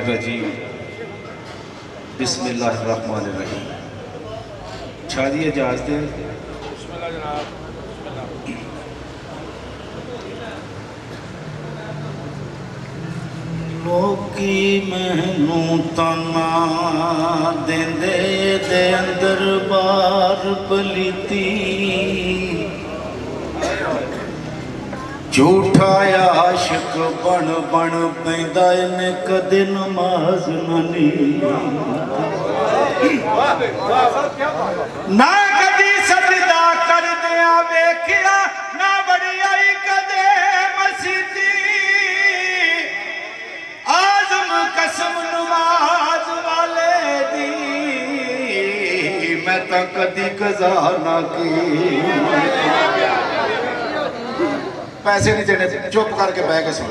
मिनश्शैतानिर्रजीम बिस्मिल्लाहिर्रहमानिर्रहीम। छादी इजाज़त है। लोकी मैनू ताना देंदे दे अंदर बार पलीती, झूठा आशिक बन बन पैंदा इने कदे नमाज नी ना कदी सजदा कर दिया वेखिया ना बड़ी आई कदे मसीती। आज़म कसम नमाज वाले दी मैं तो कदी कज़ा ना की। पैसे नहीं देने, चुप करके बह के सुन।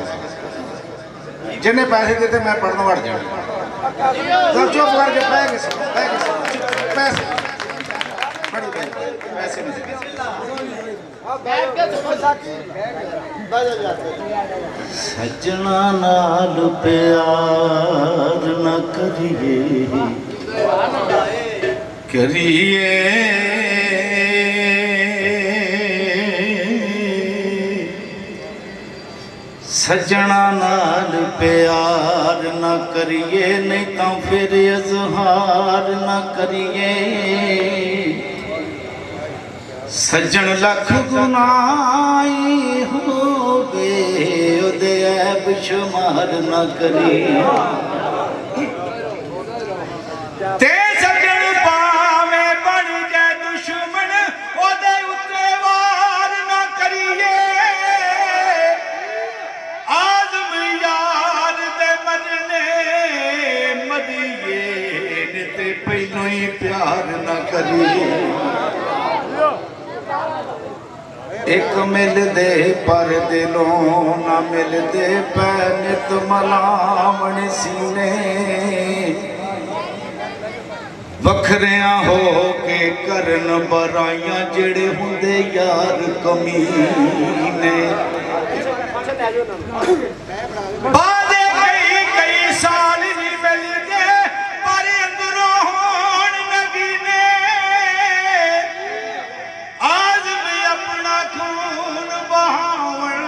जिन्हें पैसे देते मैं पढ़ने वड़ जाना, तो चुप करके बह के सुन, पैसे पैसे नहीं देते। सजना नाल प्यार न करिए करिए, सजना नाल प्यार न करिए नहीं तो फिर इजहार न करिए। सज्जन लख गुनाही होवे उदे ऐब शुमार न करिए। ते सज्जन पावे बन जाए दुश्मन उदे उत्ते वार न करिए। आज़म यार दे मरने मरिए ते पहलों ही प्यार न करिए। एक मिलदे पर दिलों ना मिलदे पै नित मलावण सीने। वखरियां हो के करन बराइयां जेड़े हुंदे यार कमीने। बादे कई साल नहीं मिलदे पर अंदरों होण नगीने। आज़म अपना खून बहावण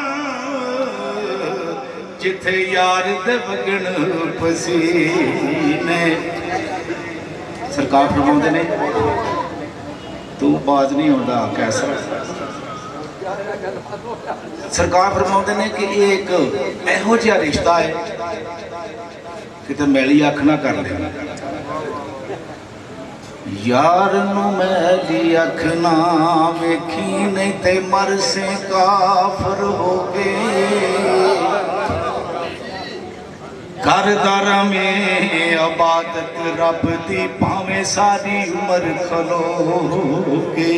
जिथे यार दे वगण पसीने। सरकार फरमाउंदे ने तू बाज नहीं होंदा कैसा। सरकार फरमाउंदे ने कि एक इहो जिहा रिश्ता है किते मैली अख ना कर लेना। यार नू मैली अख ना वेखी नहीं ते मर से काफर हो गए। करदार में इबादत रब दी भावें सारी उम्र खलोगे।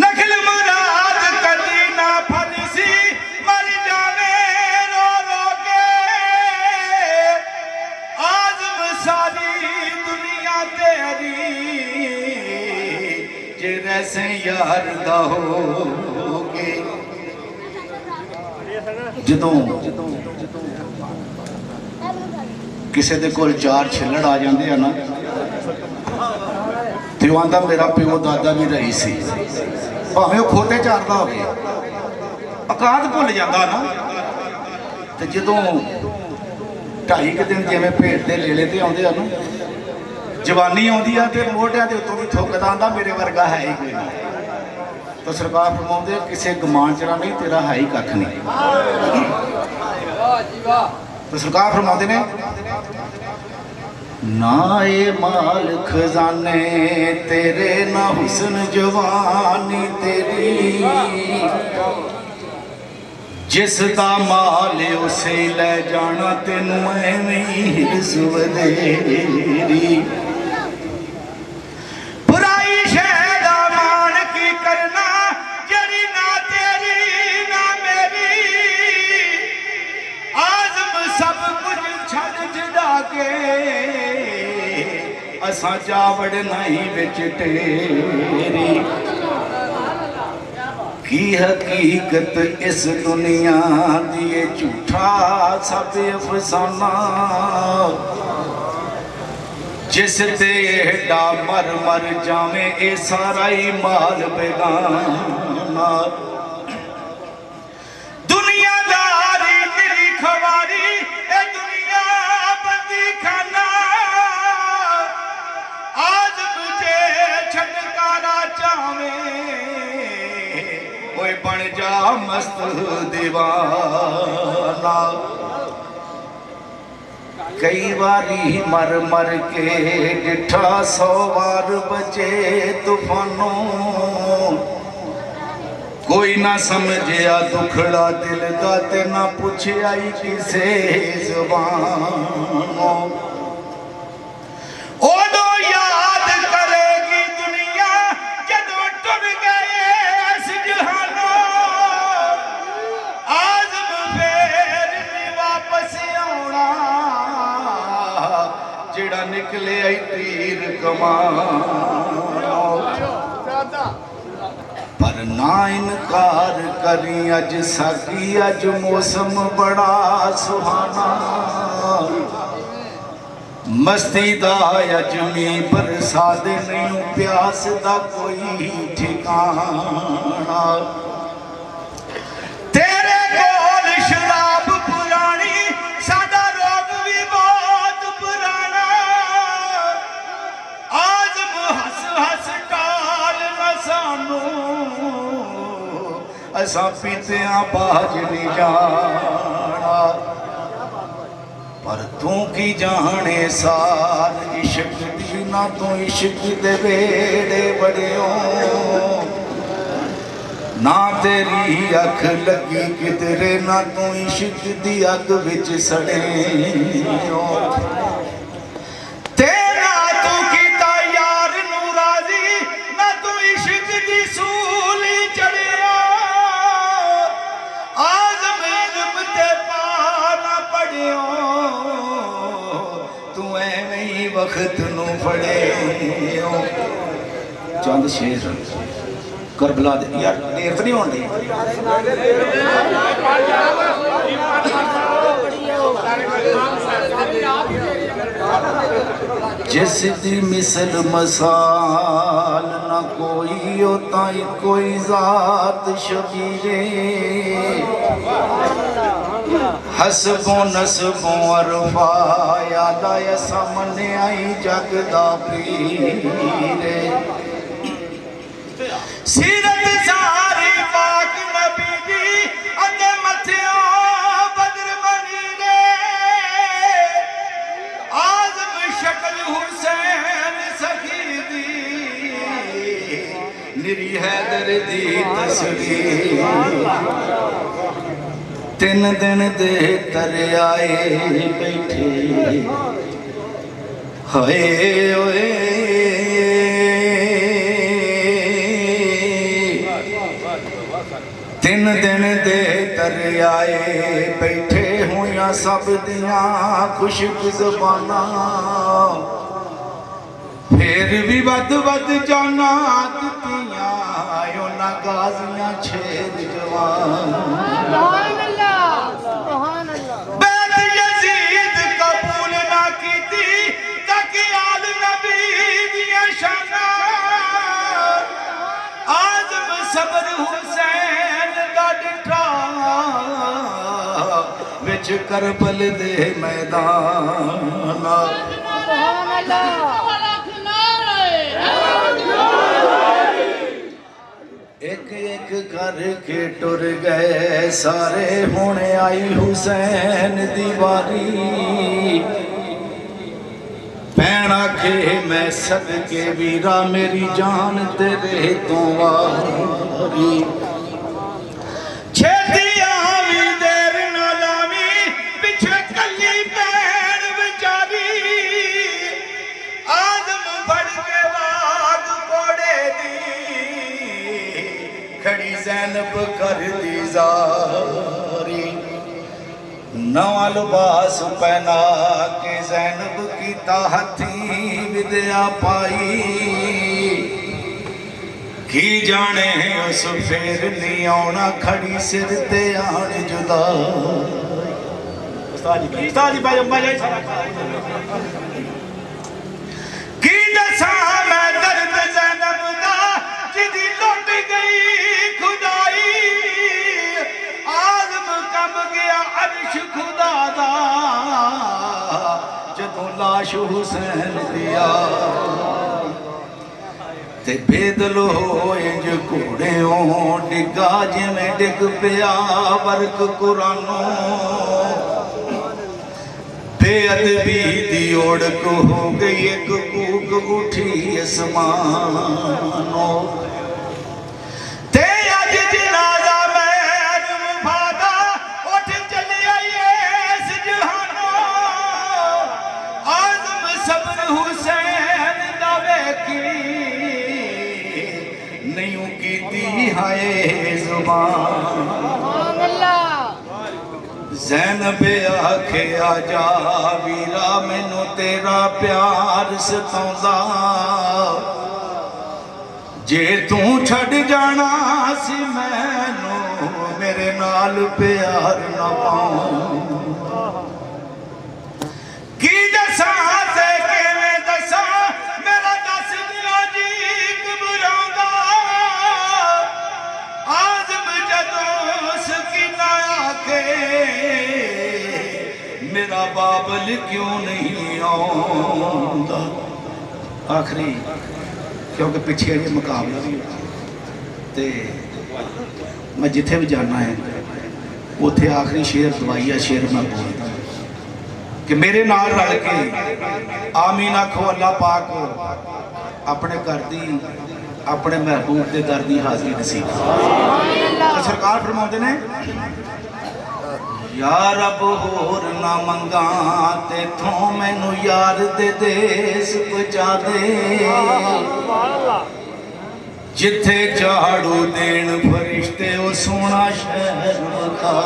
नखल मुराद कदी ना फलसी मर जावे रो रोगे। आज़म सारी दुनिया तेरी जे रैसे यार दा होगे। जदों किसी दे कोल चार छिल्लड़ आ जाते हैं ना तो आंदा मेरा प्यो दादा भी रही सी, भावें वो खोते चारदा हो गया औकात भुल जाता ना। तो जदों 2.5 दिन जिवें भेड़ के लेले ते आउंदे आ ना, जवानी आउंदी आ ते मोढियां दे उत्तों भी थुकदा आंदा मेरे वर्गा है ही कोई नहीं। तो सरकार फरमाउंदे किसी गमान चरा नहीं तेरा है ही कख नहीं। तो सरकार फरमाते ने ना ये माल खजाने तेरे ना हुस्न जवानी तेरी। जिस दा माल उसे ले जाना तेनू एवें हिरस वधेरी। बुराई शह दा मान की करना जड़ी ना तेरी ना मेरी। आज़म सब कुछ छड़ छड़ा के असा जावड़ नहीं बिच तेरी। की हकीकत इस दुनिया दी ये झूठा सब अफसाना जिस ते एडा मर मर जावे ए सारा ही माल बेगाना दुनियादारी तेरी खवारी ए दुनिया बंदी खाना आज तुझे छटकारा चावे ओए बन जा मस्त दीवाना कई बारी मर मर के डिठा 100 बार बचे तूफानों कोई ना समझिया दुखड़ा दिल दा ते ना पूछिया ही किसे जुबानों ओदो याद करेगी दुनिया जदों टुर गए इस जहानों आज फिर नहीं वापस आउणा जेड़ा निकले आई तीर कमानो पर ना इनकार करी अज साकी अज मौसम बड़ा सुहाना मस्ती दा अज मी बरसात नहीं प्यास दा कोई ठिकाना तेरे कोल शराब पुरानी सादा रोग भी बहुत पुराना आज हस हस टाल न सानू असा पीतिया बाज नहीं जाना पर तू की जाने सार इश्क दी ना तू इश्क दे बेड़े बड़ियों ना तेरी अख लगी किधरे ना तू इश्क दी अग विच सड़े तेरा तू कीता यार नू राजी ना तू इश्क दी सूली चढ़िया आज इल्म ते पाना पढ़ियो तू एवें ही वक्त नू फड़े चंद शेर करबला दे यार देर तो नहीं होनी जिस दी मिसल मसाल ना कोई होता कोई जात शबीरे हसबों नसबों अरफा याद आया सामने आई जगदा पीरे सीरत सारी पाक नबी दी अते मथियों बदर बनी रे आज़म शक्ल हुसैन सखी दी निरी हैदर दी तस्वीर 3 दिन दे तरे आए बैठे हाय ओए 3 दिन दे तरे आए बैठे हुआ सब दियां खुशक ज़बाना फिर भी वध वध जाना दित्तियां उन्हां गाज़ियां छेद जवान बैत यज़ीद कबूल ना कीती ताकि आल नबी दियां शाना आज़म सबर हुसैन दा डिठा विच करबल दे मैदान एक एक करके टुर गए सारे होने आई हुसैन दी वारी भैन आखे मैं सदके वीरा मेरी जान तेरे तो वारी छेती आवी देर न लावी पिछे कली भैन बेचारी आदम फड़ के वाग कोड़े दी खड़ी ज़ैनब कर दी जारी नवा लिबास पहना के ज़ैनब की ताहती विद्या पाई की जाने उस फेर नहीं आना खड़ी सिर ते आन जुदा। की दसा मैं दर्द ज़ैनब दा जिदी लुट गई खुदाई, आज़म कब गया अर्श खुदा दा जदों लाश हुसैन दिया। ते बेदल होए जो घोड़ियों डिगा जिमें डिग पिया वर्क कुरानों, बेअदबी दी ओड़क हो गई एक कूक उठी आसमानों। ते अज जनाजा मैं फादा उठ चली आई इस जहानों, आज़म सब्र हुसैन दा वेखी नहीं कीती हाय जुबान। ज़ैनब आखे आजा वीरा मैनू तेरा प्यार सताउंदा, जे तू छड़ जाना सी मैनू मेरे नाल प्यार ना पाऊं। की दसा ते किवें दसा मेरा दस दिया जी घबराउंदा, आज़म जदों सकीना आखे मेरा बाबल क्यों नहीं आउंदा। आखिरी क्योंकि पिछे अजे मुकाबला भी ते मैं जिथे भी जाना है उथे आखिरी शेर दवाइया शेर मैं बोलता कि मेरे नाल रल के आमीन आखो अल्लाह पाक अपने घर दी अपने महबूब के दर की हाजरी नसीब। तो सरकार फरमाते ने या रब होर ना मंगा तेथों मैनू यार दे देस पहुंचा दे, जिथे झाड़ू देन फरिश्ते ओ सोना शहर विखा,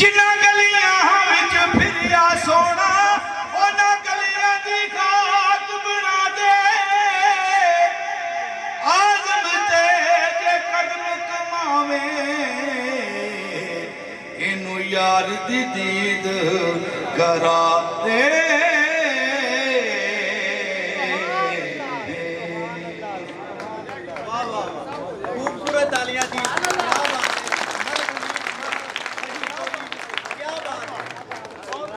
जिन्हां गलियां विच फिरिया सोना उन्हां गलियां दी खाक बना दे, आज़म ते जे कदम कमावे इनू यार दी दीद करा दे।